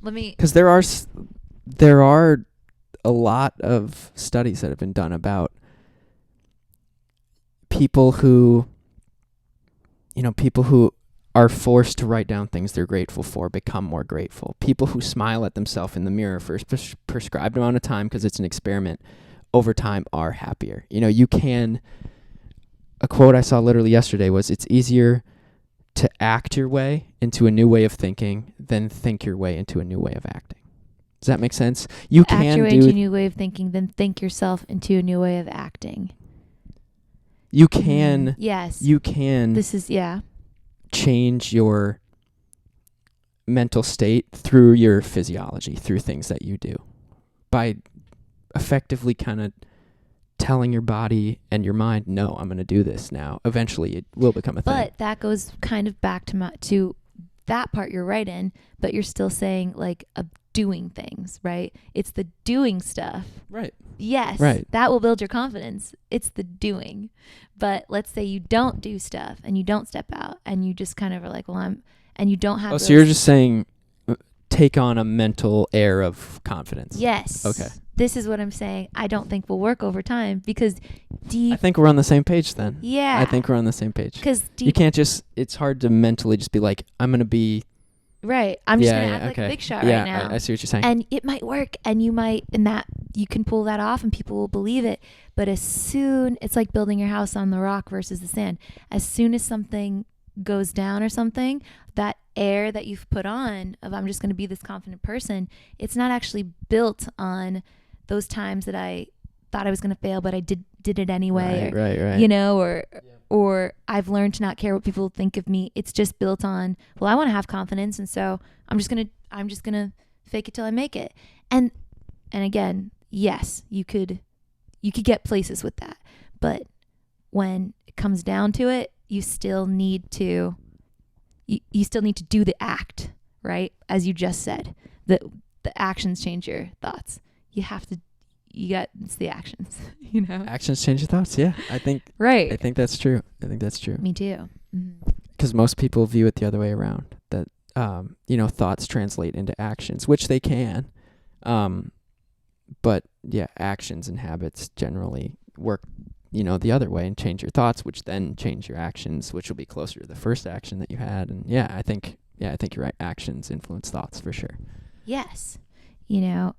but because there are a lot of studies that have been done about people who are forced to write down things they're grateful for become more grateful. People who smile at themselves in the mirror for a prescribed amount of time because it's an experiment over time are happier. A quote I saw literally yesterday was, it's easier to act your way into a new way of thinking than think your way into a new way of acting. Does that make sense? You act can your way do into a new way of thinking, then think yourself into a new way of acting. You can. Yes. You can. This is, yeah. Change your mental state through your physiology, through things that you do, by effectively kind of telling your body and your mind, no, I'm going to do this now. Eventually it will become a thing. But that goes kind of back to that part you're right in, but you're still saying like of doing things, right? It's the doing stuff. Right. Yes. Right. That will build your confidence. It's the doing. But let's say you don't do stuff and you don't step out and you just kind of are like, well, and you don't have so you're just saying take on a mental air of confidence. Yes. Okay. This is what I'm saying. I don't think will work over time because deep. I think we're on the same page then. Yeah. I think we're on the same page. Because you can't just, it's hard to mentally just be like, I'm going to be. Right. I'm just going to act like a big shot right now. I see what you're saying. And it might work and that you can pull that off and people will believe it. But it's like building your house on the rock versus the sand. As soon as something goes down or something, that air that you've put on of I'm just going to be this confident person, it's not actually built on those times that I thought I was going to fail, but I did it anyway. Right. Or I've learned to not care what people think of me. It's just built on, well, I want to have confidence. And so I'm just going to fake it till I make it. And again, yes, you could get places with that. But when it comes down to it, you still need to do the act, right? As you just said, the actions change your thoughts. It's the actions, Actions change your thoughts. Yeah. I think that's true. Me too. Because most people view it the other way around, that, thoughts translate into actions, which they can. But yeah, actions and habits generally work, the other way and change your thoughts, which then change your actions, which will be closer to the first action that you had. And I think you're right. Actions influence thoughts for sure. Yes. Yeah.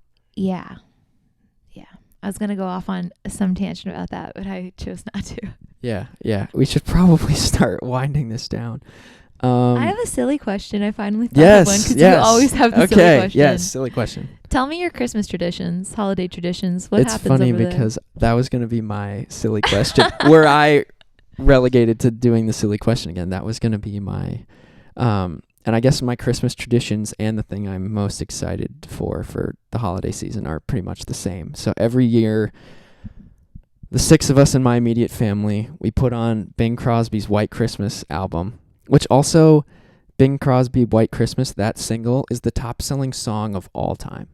I was going to go off on some tangent about that, but I chose not to. Yeah. We should probably start winding this down. I have a silly question. I finally thought of one because you always have the silly question. Yes, silly question. Tell me your Christmas traditions, holiday traditions. What happens over there? It's funny because that was going to be my silly question where I relegated to doing the silly question again. That was going to be my... And I guess my Christmas traditions and the thing I'm most excited for the holiday season are pretty much the same. So every year, the 6 of us in my immediate family, we put on Bing Crosby's White Christmas album, which also, Bing Crosby White Christmas, that single, is the top-selling song of all time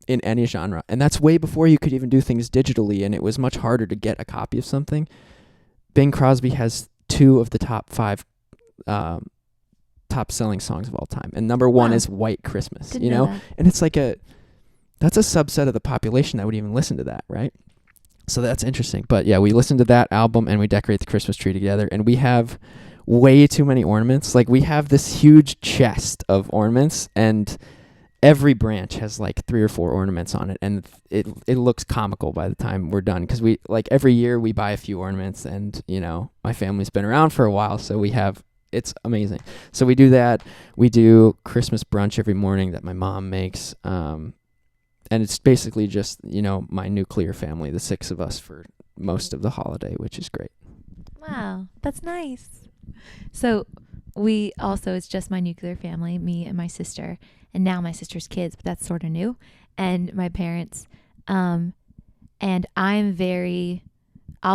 in any genre. And that's way before you could even do things digitally, and it was much harder to get a copy of something. Bing Crosby has 2 of the top 5 top-selling songs of all time, and number 1 is White Christmas. Didn't know that. And it's like that's a subset of the population that would even listen to that, right? So that's interesting. But yeah, we listen to that album and we decorate the Christmas tree together. And we have way too many ornaments. Like, we have this huge chest of ornaments, and every branch has like 3 or 4 ornaments on it, and it looks comical by the time we're done, because we, like, every year we buy a few ornaments, and my family's been around for a while, so it's amazing. So we do that. We do Christmas brunch every morning that my mom makes, and it's basically just my nuclear family, the 6 of us, for most of the holiday, which is great. Wow, that's nice. So we also, it's just my nuclear family, me and my sister, and now my sister's kids, but that's sort of new, and my parents. And I'll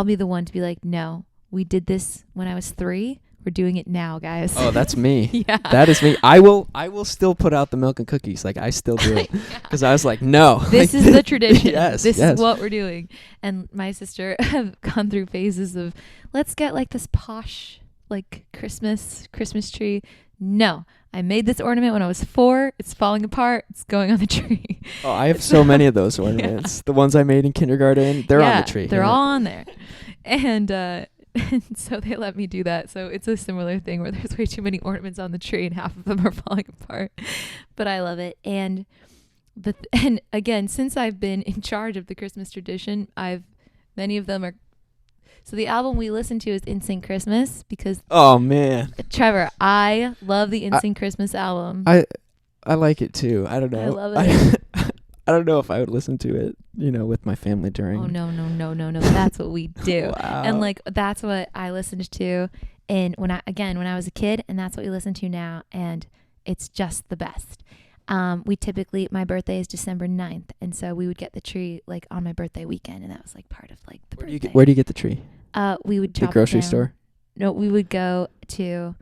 be the one to be like, no, we did this when I was 3. We're doing it now, guys. Oh, that's me. Yeah. That is me. I will still put out the milk and cookies. Like, I still do it. Because I was like, no. This is the tradition. Yes. This is what we're doing. And my sister have gone through phases of, let's get like this posh, like Christmas tree. No. I made this ornament when I was 4. It's falling apart. It's going on the tree. Oh, I have so many of those ornaments. Yeah. The ones I made in kindergarten, they're on the tree. They're all on there. And so they let me do that. So it's a similar thing where there's way too many ornaments on the tree and half of them are falling apart. But I love it. And and again, since I've been in charge of the Christmas tradition, many of them are. So the album we listen to is NSYNC Christmas, because oh man, Trevor, I love the NSYNC Christmas album. I like it too. I don't know. I love it. I don't know if I would listen to it, with my family during. Oh no. That's what we do. Wow. And like, that's what I listened to when I was a kid, and that's what we listen to now, and it's just the best. My birthday is December 9th, and so we would get the tree like on my birthday weekend, and that was like part of like the birthday. Where do you get the tree? We would the grocery store. No, we would go to.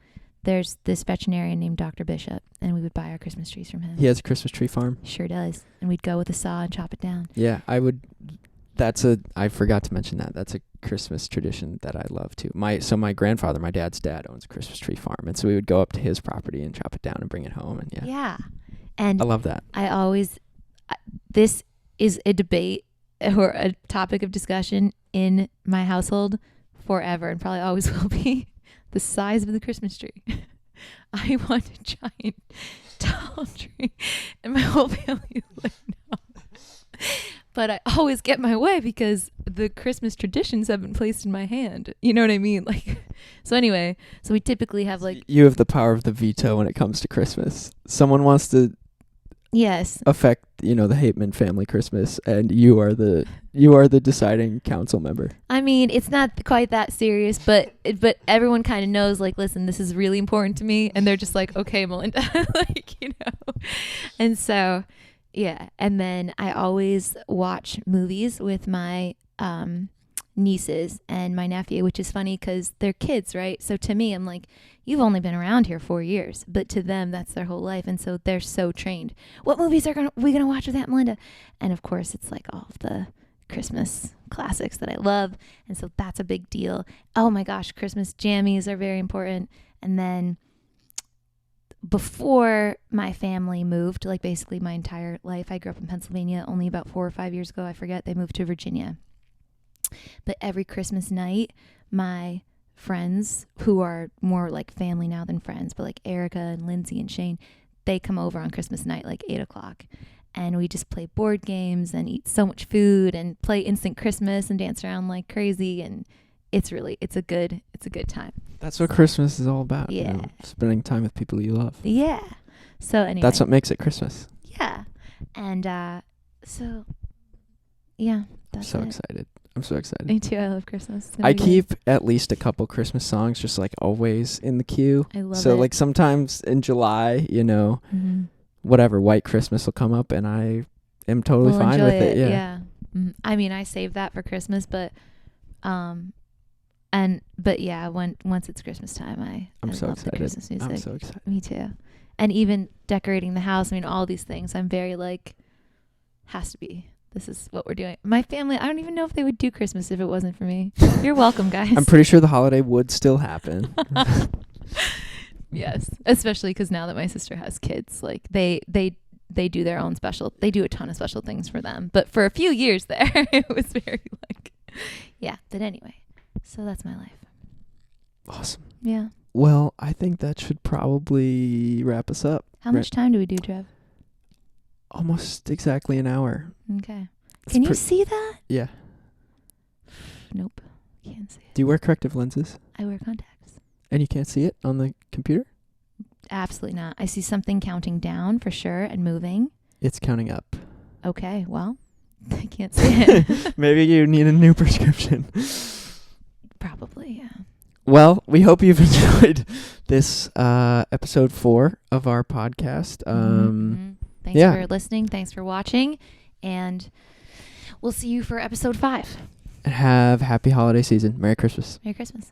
There's this veterinarian named Dr. Bishop, and we would buy our Christmas trees from him. He has a Christmas tree farm. Sure does, and we'd go with a saw and chop it down. Yeah, I forgot to mention that. That's a Christmas tradition that I love too. My grandfather, my dad's dad, owns a Christmas tree farm, and so we would go up to his property and chop it down and bring it home, and Yeah. And I love that. This is a debate or a topic of discussion in my household forever, and probably always will be, the size of the Christmas tree. I want a giant, tall tree, and my whole family is like, no. But I always get my way because the Christmas traditions have been placed in my hand. You know what I mean? Like, so anyway, so we typically have like. You have the power of the veto when it comes to Christmas. Someone wants to. Yes. Affect, the Hateman family Christmas, and you are the deciding council member. I mean, it's not quite that serious, but everyone kind of knows, like, listen, this is really important to me, and they're just like, okay, Melinda, And so, yeah, and then I always watch movies with my nieces and my nephew, which is funny because they're kids, right? So to me, I'm like, you've only been around here 4 years, but to them, that's their whole life. And so they're so trained. What movies are we going to watch with Aunt Melinda? And of course, it's like all of the Christmas classics that I love. And so that's a big deal. Oh my gosh, Christmas jammies are very important. And then before my family moved, like basically my entire life, I grew up in Pennsylvania. Only about 4 or 5 years ago, I forget, they moved to Virginia. But every Christmas night, my friends, who are more like family now than friends, but like Erica and Lindsay and Shane, they come over on Christmas night, like 8:00. And we just play board games and eat so much food and play Instant Christmas and dance around like crazy. And it's a good time. That's what Christmas is all about. Yeah. Spending time with people you love. Yeah. So anyway. That's what makes it Christmas. Yeah. And so, yeah. I'm so excited. Me too. I love Christmas. I keep at least a couple Christmas songs just like always in the queue. I love it. So like sometimes in July, whatever, White Christmas will come up and I am totally fine with it. Yeah. Mm-hmm. I mean, I save that for Christmas, but yeah, once it's Christmas time, I'm so excited. The Christmas music. I'm so excited. Me too. And even decorating the house. I mean, all these things. I'm very like, has to be. This is what we're doing. My family, I don't even know if they would do Christmas if it wasn't for me. You're welcome, guys. I'm pretty sure the holiday would still happen. Yes, especially because now that my sister has kids, like they do their own they do a ton of special things for them. But for a few years there, it was very like, Yeah, but anyway, so that's my life. Awesome. Yeah. Well, I think that should probably wrap us up. How much time do we do, Trev? Almost exactly an hour. Okay. Can you see that? Yeah. Nope. Can't see it. Do you wear corrective lenses? I wear contacts. And you can't see it on the computer? Absolutely not. I see something counting down for sure and moving. It's counting up. Okay, well, I can't see it. Maybe you need a new prescription. Probably, yeah. Well, we hope you've enjoyed this episode 4 of our podcast. Thanks for listening. Thanks for watching. And we'll see you for episode 5. And have happy holiday season. Merry Christmas. Merry Christmas.